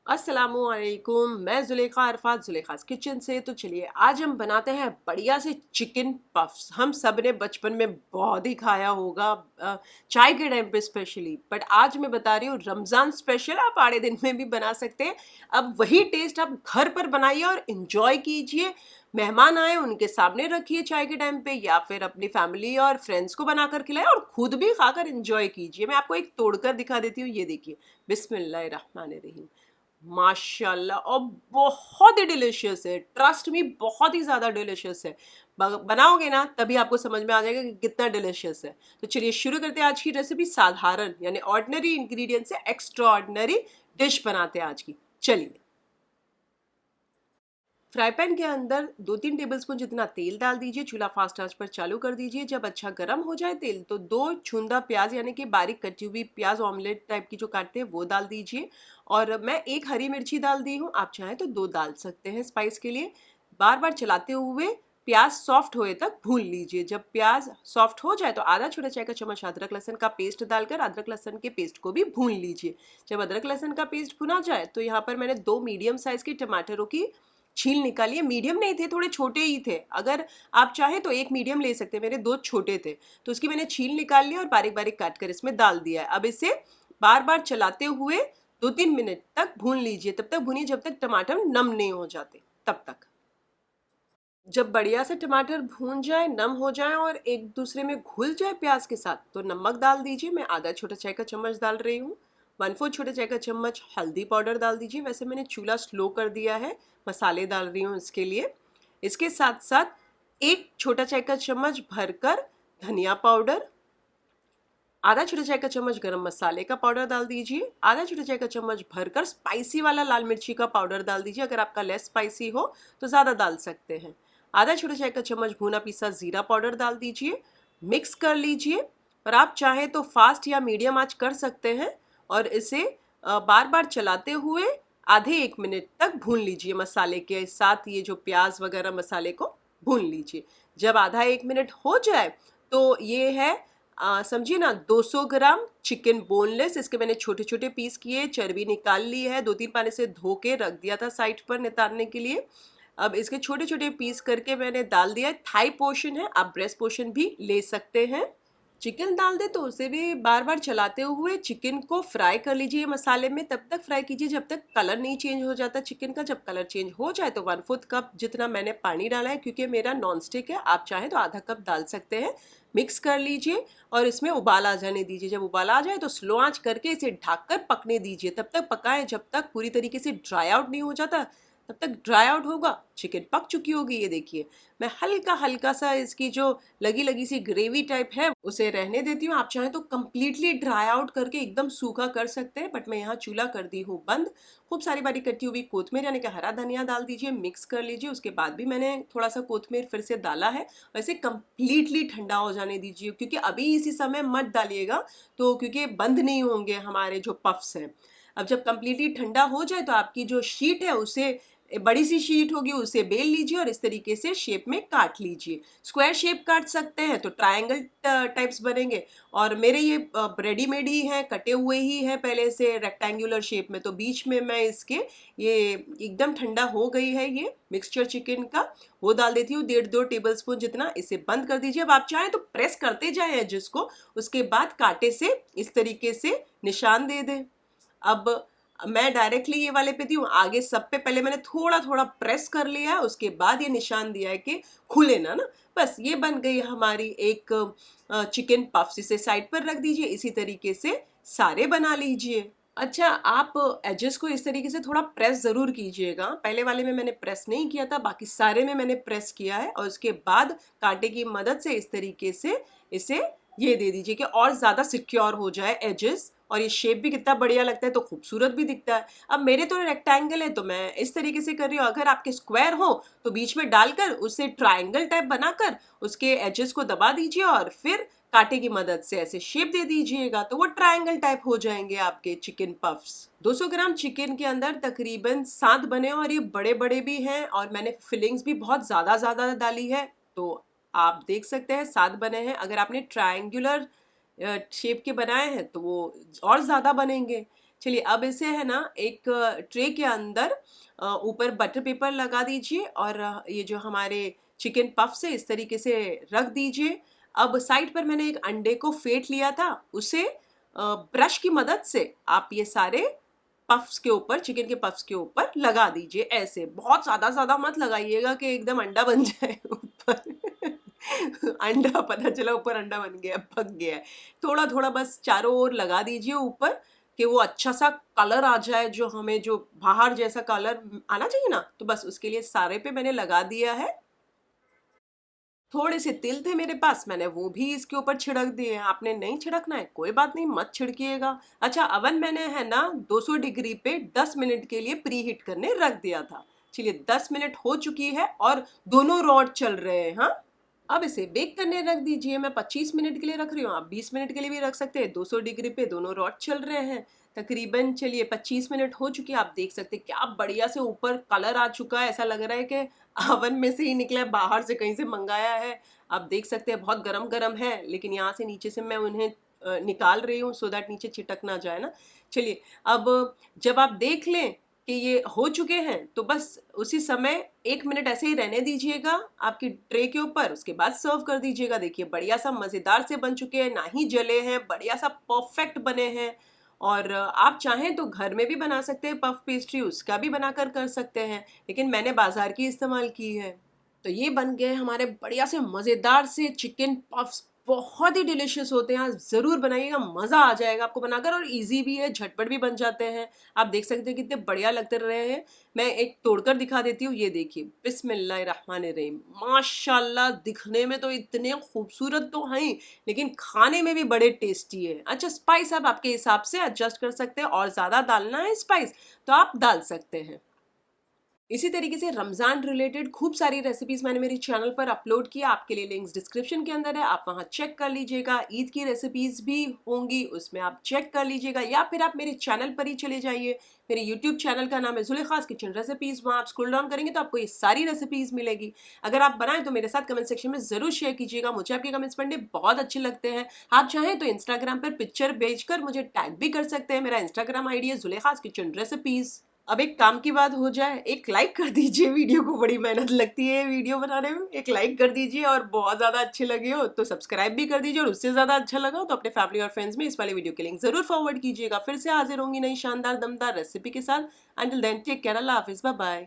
अस्सलामुअलैकुम, मैं ज़ुलेखा अरफात ज़ुलेखास किचन से। तो चलिए आज हम बनाते हैं बढ़िया से चिकन पफ्स। हम सब ने बचपन में बहुत ही खाया होगा, चाय के टाइम पे स्पेशली। बट आज मैं बता रही हूँ रमज़ान स्पेशल, आप आड़े दिन में भी बना सकते हैं। अब वही टेस्ट आप घर पर बनाइए और इन्जॉय कीजिए। मेहमान आए उनके सामने रखिए चाय के टाइम पे, या फिर अपनी फैमिली और फ्रेंड्स को बनाकर खिलाएं और खुद भी खाकर एंजॉय कीजिए। मैं आपको एक तोड़कर दिखा देती हूँ, ये देखिए। बिस्मिल्लाहिर्रहमानिर्रहीम। माशाल्लाह, और बहुत ही डिलीशियस है, ट्रस्ट मी, बहुत ही ज़्यादा डिलीशियस है। बनाओगे ना तभी आपको समझ में आ जाएगा कि कितना डिलीशियस है। तो चलिए शुरू करते हैं आज की रेसिपी। साधारण यानी ऑर्डिनरी इंग्रेडिएंट से एक्स्ट्रा ऑर्डिनरी डिश बनाते हैं आज की। चलिए, फ्राई पैन के अंदर 2-3 टेबलस्पून जितना तेल डाल दीजिए। चूल्हा फास्ट आंच पर चालू कर दीजिए। जब अच्छा गर्म हो जाए तेल, तो 2 छूंदा प्याज यानी कि बारीक कटी हुई प्याज, ऑमलेट टाइप की जो काटते हैं वो डाल दीजिए। और मैं 1 हरी मिर्ची डाल दी हूँ, आप चाहें तो 2 डाल सकते हैं स्पाइस के लिए। बार बार चलाते हुए प्याज सॉफ्ट होए तक भून लीजिए। जब प्याज सॉफ्ट हो जाए तो आधा छोटा चाय का चम्मच अदरक लहसुन का पेस्ट डालकर अदरक लहसुन के पेस्ट को भी भून लीजिए। जब अदरक लहसुन का पेस्ट भुना जाए तो यहाँ पर मैंने 2 मीडियम साइज के टमाटरों की छील निकालिए। मीडियम नहीं थे, थोड़े छोटे ही थे। अगर आप चाहें तो 1 मीडियम ले सकते हैं, मेरे 2 छोटे थे। तो उसकी मैंने छील निकाल लिया और बारीक बारीक काट कर इसमें डाल दिया है। अब इसे बार बार चलाते हुए 2-3 मिनट तक भून लीजिए। तब तक भूनिए जब तक टमाटर नम नहीं हो जाते, तब तक। जब बढ़िया से टमाटर भून जाए, नम हो जाए और एक दूसरे में घुल जाए प्याज के साथ, तो नमक डाल दीजिए। मैं आधा छोटा चाय का चम्मच डाल रही हूँ। 1/4 छोटा चाय का चम्मच हल्दी पाउडर डाल दीजिए। वैसे मैंने चूल्हा स्लो कर दिया है, मसाले डाल रही हूँ इसके लिए। इसके साथ साथ 1 छोटा चाय का चम्मच भरकर धनिया पाउडर, आधा छोटा चाय का चम्मच गरम मसाले का पाउडर डाल दीजिए। आधा छोटा चाय का चम्मच भरकर स्पाइसी वाला लाल मिर्ची का पाउडर डाल दीजिए। अगर आपका लेस स्पाइसी हो तो ज़्यादा डाल सकते हैं। आधा छोटा चाय का चम्मच भुना पीसा जीरा पाउडर डाल दीजिए। मिक्स कर लीजिए। और आप चाहें तो फास्ट या मीडियम आंच कर सकते हैं और इसे बार बार चलाते हुए आधे 1 मिनट तक भून लीजिए। मसाले के साथ ये जो प्याज वगैरह मसाले को भून लीजिए। जब आधा 1 मिनट हो जाए तो ये है, समझिए ना, 200 ग्राम चिकन बोनलेस। इसके मैंने छोटे छोटे पीस किए, चर्बी निकाल ली है, 2-3 पानी से धो के रख दिया था साइड पर नितारने के लिए। अब इसके छोटे छोटे पीस करके मैंने डाल दिया है। थाई पोर्शन है, आप ब्रेस्ट पोर्शन भी ले सकते हैं। चिकन डाल दे तो उसे भी बार बार चलाते हुए चिकन को फ्राई कर लीजिए मसाले में। तब तक फ्राई कीजिए जब तक कलर नहीं चेंज हो जाता चिकन का। जब कलर चेंज हो जाए तो 1/4 कप जितना मैंने पानी डाला है, क्योंकि मेरा नॉन स्टिक है, आप चाहें तो आधा कप डाल सकते हैं। मिक्स कर लीजिए और इसमें उबाल आ जाने दीजिए। जब उबाल आ जाए तो स्लो आंच करके इसे ढककर पकने दीजिए। तब तक पकाएं जब तक पूरी तरीके से ड्राई आउट नहीं हो जाता। तब तक ड्राई आउट होगा, चिकन पक चुकी होगी। ये देखिए, मैं हल्का हल्का सा इसकी जो लगी लगी सी ग्रेवी टाइप है उसे रहने देती हूँ। आप चाहें तो कंप्लीटली ड्राई आउट करके एकदम सूखा कर सकते हैं, बट मैं यहाँ चूल्हा कर दी हूँ बंद। खूब सारी बारीक कटी हुई कोथमीर यानी कि हरा धनिया डाल दीजिए, मिक्स कर लीजिए। उसके बाद भी मैंने थोड़ा सा कोथमीर फिर से डाला है। वैसे कंप्लीटली ठंडा हो जाने दीजिए, क्योंकि अभी इसी समय मत डालिएगा, तो क्योंकि बंद नहीं होंगे हमारे जो पफ्स हैं। अब जब कंप्लीटली ठंडा हो जाए तो आपकी जो शीट है उसे, बड़ी सी शीट होगी, उसे बेल लीजिए और इस तरीके से शेप में काट लीजिए। स्क्वायर शेप काट सकते हैं तो ट्रायंगल टाइप्स बनेंगे, और मेरे ये रेडीमेड ही हैं, कटे हुए ही हैं पहले से रेक्टेंगुलर शेप में। तो बीच में मैं इसके, ये एकदम ठंडा हो गई है ये मिक्सचर चिकन का, वो डाल देती हूँ 1.5-2 टेबलस्पून जितना। इसे बंद कर दीजिए। अब आप चाहें तो प्रेस करते जाएं जिसको, उसके बाद कांटे से इस तरीके से निशान दे दें। अब मैं डायरेक्टली ये वाले पे दी हूँ, आगे सब पे पहले मैंने थोड़ा थोड़ा प्रेस कर लिया है, उसके बाद ये निशान दिया है कि खुले ना ना। बस ये बन गई हमारी एक चिकन पफ्स। इसे साइड पर रख दीजिए। इसी तरीके से सारे बना लीजिए। अच्छा, आप एजेस को इस तरीके से थोड़ा प्रेस ज़रूर कीजिएगा। पहले वाले में मैंने प्रेस नहीं किया था, बाकी सारे में मैंने प्रेस किया है। और उसके बाद कांटे की मदद से इस तरीके से इसे ये दे दीजिए कि और ज़्यादा सिक्योर हो जाए एजेस। और ये शेप भी कितना बढ़िया लगता है, तो खूबसूरत भी दिखता है। अब मेरे तो रेक्टेंगल है तो मैं इस तरीके से कर रही हूँ। अगर आपके स्क्वायर हो तो बीच में डालकर उसे ट्रायंगल टाइप बनाकर उसके एजेस को दबा दीजिए और फिर कांटे की मदद से ऐसे शेप दे दीजिएगा, तो वो ट्रायंगल टाइप हो जाएंगे आपके चिकन पफ्स। 200 ग्राम चिकन के अंदर तकरीबन 7 बने, और ये बड़े बड़े भी हैं और मैंने फिलिंग्स भी बहुत ज़्यादा ज़्यादा डाली है, तो आप देख सकते हैं 7 बने हैं। अगर आपने ट्रायंगुलर शेप के बनाए हैं तो वो और ज़्यादा बनेंगे। चलिए अब इसे है ना एक ट्रे के अंदर ऊपर बटर पेपर लगा दीजिए और ये जो हमारे चिकन पफ्स है इस तरीके से रख दीजिए। अब साइड पर मैंने एक अंडे को फेंट लिया था, उसे ब्रश की मदद से आप ये सारे पफ्स के ऊपर, चिकन के पफ्स के ऊपर लगा दीजिए ऐसे। बहुत ज़्यादा मत लगाइएगा कि एकदम अंडा बन जाए ऊपर। अंडा पता चला ऊपर अंडा बन गया, पक गया है। थोड़ा-थोड़ा बस चारों ओर लगा दीजिए ऊपर कि वो अच्छा-सा कलर आ जाए, जो हमें जो बाहर जैसा कलर आना चाहिए ना, तो बस उसके लिए सारे पे मैंने लगा दिया है। थोड़े से तिल थे मेरे पास, मैंने वो भी इसके ऊपर छिड़क दिए हैं। आपने नहीं छिड़कना है कोई बात नहीं, मत छिड़किएगा। अच्छा, अवन मैंने है ना 200 डिग्री पे 10 मिनट के लिए प्री हीट करने रख दिया था। चलिए 10 मिनट हो चुकी है और दोनों रॉड चल रहे हैं। हाँ, अब इसे बेक करने रख दीजिए। मैं 25 मिनट के लिए रख रही हूँ, आप 20 मिनट के लिए भी रख सकते हैं। 200 डिग्री पे दोनों रॉड चल रहे हैं। तकरीबन चलिए 25 मिनट हो चुके हैं। आप देख सकते हैं क्या बढ़िया से ऊपर कलर आ चुका है। ऐसा लग रहा है कि ओवन में से ही निकला है, बाहर से कहीं से मंगाया है। आप देख सकते हैं बहुत गरम-गरम है, लेकिन यहाँ से नीचे से मैं उन्हें निकाल रही हूँ सो दैट नीचे चिटक ना जाए ना। चलिए अब जब आप देख लें कि ये हो चुके हैं, तो बस उसी समय 1 मिनट ऐसे ही रहने दीजिएगा आपकी ट्रे के ऊपर, उसके बाद सर्व कर दीजिएगा। देखिए बढ़िया-सा मज़ेदार से बन चुके हैं, ना ही जले हैं, बढ़िया-सा परफेक्ट बने हैं। और आप चाहें तो घर में भी बना सकते हैं पफ पेस्ट्री, उसका भी बनाकर कर सकते हैं, लेकिन मैंने बाज़ार की इस्तेमाल की है। तो ये बन गए हमारे बढ़िया से मज़ेदार से चिकन पफ्स, बहुत ही डिलीशियस होते हैं। आप ज़रूर बनाइएगा, मज़ा आ जाएगा आपको बनाकर और ईज़ी भी है, झटपट भी बन जाते हैं। आप देख सकते हैं कितने बढ़िया लगते रहे हैं। मैं एक तोड़कर दिखा देती हूँ, ये देखिए, बिस्मिल्लाहिर्रहमानिर्रहीम। माशाल्लाह दिखने में तो इतने खूबसूरत तो हैं ही, लेकिन खाने में भी बड़े टेस्टी है। अच्छा, स्पाइस आप आपके हिसाब से एडजस्ट कर सकते हैं, और ज़्यादा डालना है स्पाइस तो आप डाल सकते हैं। इसी तरीके से रमज़ान रिलेटेड खूब सारी रेसिपीज़ मैंने मेरे चैनल पर अपलोड किया, आपके लिए लिंक्स डिस्क्रिप्शन के अंदर है, आप वहाँ चेक कर लीजिएगा। ईद की रेसिपीज़ भी होंगी, उसमें आप चेक कर लीजिएगा, या फिर आप मेरे चैनल पर ही चले जाइए। मेरे यूट्यूब चैनल का नाम है ज़ुलेखास किचन रेसिपीज़, वहाँ आप स्क्रॉल डाउन करेंगे तो आपको ये सारी रेसिपीज़ मिलेगी। अगर आप बनाएं तो मेरे साथ कमेंट सेक्शन में ज़रूर शेयर कीजिएगा, मुझे आपके कमेंट्स पढ़ने बहुत अच्छे लगते हैं। आप चाहें तो इंस्टाग्राम पर पिक्चर भेजकर मुझे टैग भी कर सकते हैं। मेरा इंस्टाग्राम आईडी है ज़ुलेखास किचन रेसिपीज़। अब एक काम की बात हो जाए, एक लाइक कर दीजिए वीडियो को, बड़ी मेहनत लगती है वीडियो बनाने में। एक लाइक कर दीजिए, और बहुत ज़्यादा अच्छे लगे हो तो सब्सक्राइब भी कर दीजिए, और उससे ज़्यादा अच्छा लगा हो तो अपने फैमिली और फ्रेंड्स में इस वाले वीडियो के लिंक ज़रूर फॉरवर्ड कीजिएगा। फिर से हाजिर होंगी नई शानदार दमदार रेसिपी के साथ। अंटिल देन टेक केयर, अल्लाह हाफिज़, बाय बाय।